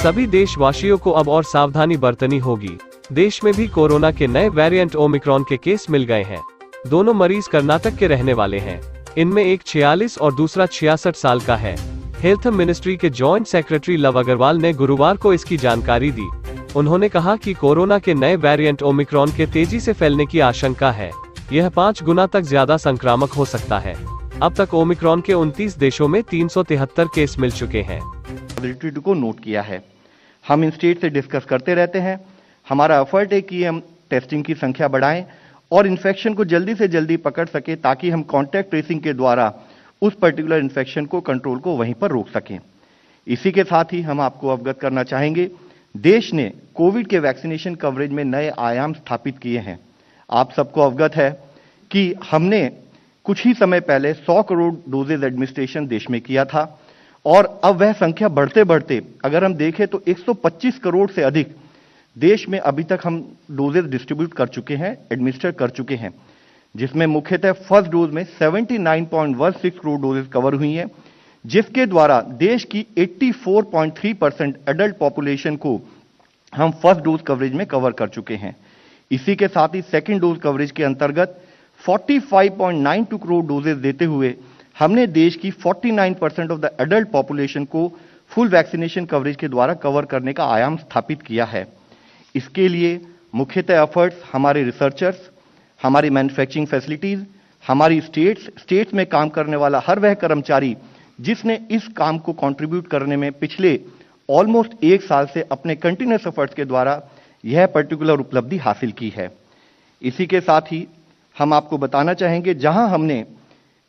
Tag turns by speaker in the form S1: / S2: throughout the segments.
S1: सभी देशवासियों को अब और सावधानी बरतनी होगी। देश में भी कोरोना के नए वेरिएंट ओमिक्रॉन के केस मिल गए हैं। दोनों मरीज कर्नाटक के रहने वाले हैं। इनमें एक 46 और दूसरा 66 साल का है। हेल्थ मिनिस्ट्री के जॉइंट सेक्रेटरी लव अग्रवाल ने गुरुवार को इसकी जानकारी दी। उन्होंने कहा कि कोरोना के नए वेरिएंट ओमिक्रॉन के तेजी से फैलने की आशंका है। यह 5 गुना तक ज्यादा संक्रामक हो सकता है। अब तक ओमिक्रॉन के 29 देशों में 373 केस मिल चुके हैं।
S2: को नोट किया है। हम इन स्टेट से डिस्कस करते रहते हैं। हमारा एफर्ट है कि हम टेस्टिंग की संख्या बढ़ाएं और इन्फेक्शन को जल्दी से जल्दी पकड़ सके, ताकि हम कॉन्टैक्ट ट्रेसिंग के द्वारा उस पर्टिकुलर इन्फेक्शन को कंट्रोल को वहीं पर रोक सकें। इसी के साथ ही हम आपको अवगत करना चाहेंगे, देश ने कोविड के वैक्सीनेशन कवरेज में नए आयाम स्थापित किए हैं। आप सबको अवगत है कि हमने कुछ ही समय पहले 100 करोड़ डोजेज एडमिनिस्ट्रेशन देश में किया था और अब वह संख्या बढ़ते बढ़ते अगर हम देखें तो 125 करोड़ से अधिक देश में अभी तक हम डोजेज डिस्ट्रीब्यूट कर चुके हैं, एडमिनिस्टर कर चुके हैं, जिसमें मुख्यतः फर्स्ट डोज में 79.16 करोड़ डोजेज कवर हुई हैं, जिसके द्वारा देश की 84.3% एडल्ट पॉपुलेशन को हम फर्स्ट डोज कवरेज में कवर कर चुके हैं। इसी के साथ ही सेकेंड डोज कवरेज के अंतर्गत 45.92 करोड़ डोजेज देते हुए हमने देश की 49% ऑफ द एडल्ट पॉपुलेशन को फुल वैक्सीनेशन कवरेज के द्वारा कवर करने का आयाम स्थापित किया है। इसके लिए मुख्यतः एफर्ट्स हमारे रिसर्चर्स, हमारी मैन्युफैक्चरिंग फैसिलिटीज, हमारी स्टेट्स में काम करने वाला हर वह कर्मचारी जिसने इस काम को कंट्रीब्यूट करने में पिछले ऑलमोस्ट 1 साल से अपने कंटिन्यूअस एफर्ट्स के द्वारा यह पर्टिकुलर उपलब्धि हासिल की है। इसी के साथ ही हम आपको बताना चाहेंगे, जहां हमने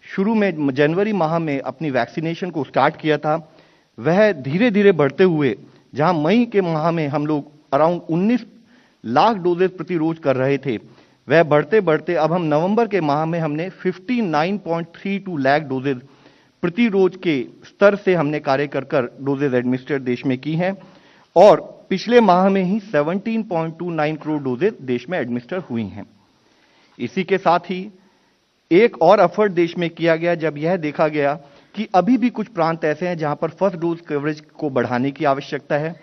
S2: शुरू में जनवरी माह में अपनी वैक्सीनेशन को स्टार्ट किया था, वह धीरे धीरे बढ़ते हुए जहां मई के माह में हम लोग अराउंड 19 लाख डोजेज प्रति रोज कर रहे थे, वह बढ़ते बढ़ते अब हम नवंबर के माह में हमने 59.32 लाख डोजेज प्रति रोज के स्तर से हमने कार्य कर डोजेज एडमिनिस्टर देश में की हैं और पिछले माह में ही 17.29 करोड़ डोजेज देश में एडमिनिस्टर हुई हैं। इसी के साथ ही एक और एफर्ट देश में किया गया, जब यह देखा गया कि अभी भी कुछ प्रांत ऐसे हैं जहां पर फर्स्ट डोज कवरेज को बढ़ाने की आवश्यकता है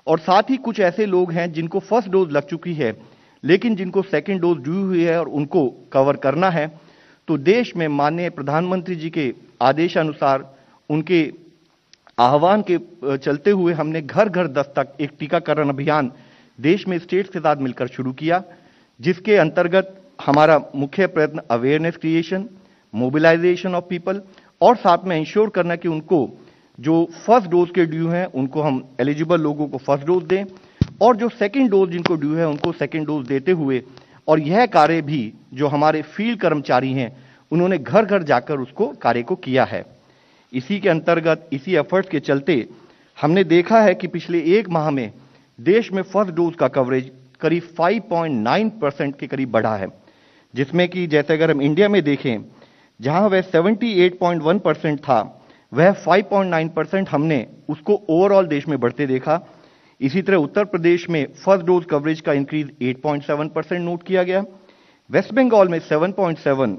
S2: और साथ ही कुछ ऐसे लोग हैं जिनको फर्स्ट डोज लग चुकी है लेकिन जिनको सेकंड डोज ड्यू हुई है और उनको कवर करना है, तो देश में माननीय प्रधानमंत्री जी के आदेशानुसार उनके आह्वान के चलते हुए हमने घर घर दस्तक एक टीकाकरण अभियान देश में स्टेट्स के साथ मिलकर शुरू किया, जिसके अंतर्गत हमारा मुख्य प्रयत्न awareness creation, mobilization of people और साथ में इंश्योर करना कि उनको जो फर्स्ट डोज के ड्यू हैं उनको हम एलिजिबल लोगों को फर्स्ट डोज दें और जो सेकंड डोज जिनको ड्यू है उनको सेकंड डोज देते हुए, और यह कार्य भी जो हमारे फील्ड कर्मचारी हैं उन्होंने घर घर जाकर उसको कार्य को किया है। इसी के अंतर्गत इसी एफर्ट्स के चलते हमने देखा है कि पिछले 1 माह में देश में फर्स्ट डोज का कवरेज करीब 5.9% के करीब बढ़ा है, जिसमें कि जैसे अगर हम इंडिया में देखें जहां वह 78.1% था, वह 5.9% हमने उसको ओवरऑल देश में बढ़ते देखा। इसी तरह उत्तर प्रदेश में फर्स्ट डोज कवरेज का इंक्रीज 8.7% नोट किया गया, वेस्ट बंगाल में 7.7%,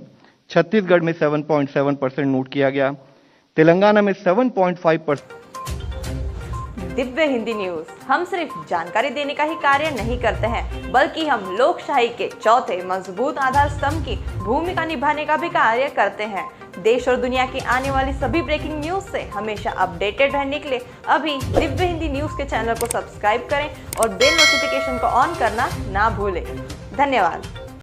S2: छत्तीसगढ़ में 7.7% नोट किया गया, तेलंगाना में 7.5%।
S3: दिव्य हिंदी न्यूज, हम सिर्फ जानकारी देने का ही कार्य नहीं करते हैं, बल्कि हम लोकशाही के चौथे मजबूत आधार स्तंभ की भूमिका निभाने का भी कार्य करते हैं। देश और दुनिया की आने वाली सभी ब्रेकिंग न्यूज से हमेशा अपडेटेड रहने के लिए अभी दिव्य हिंदी न्यूज के चैनल को सब्सक्राइब करें और बेल नोटिफिकेशन को ऑन करना ना भूलें। धन्यवाद।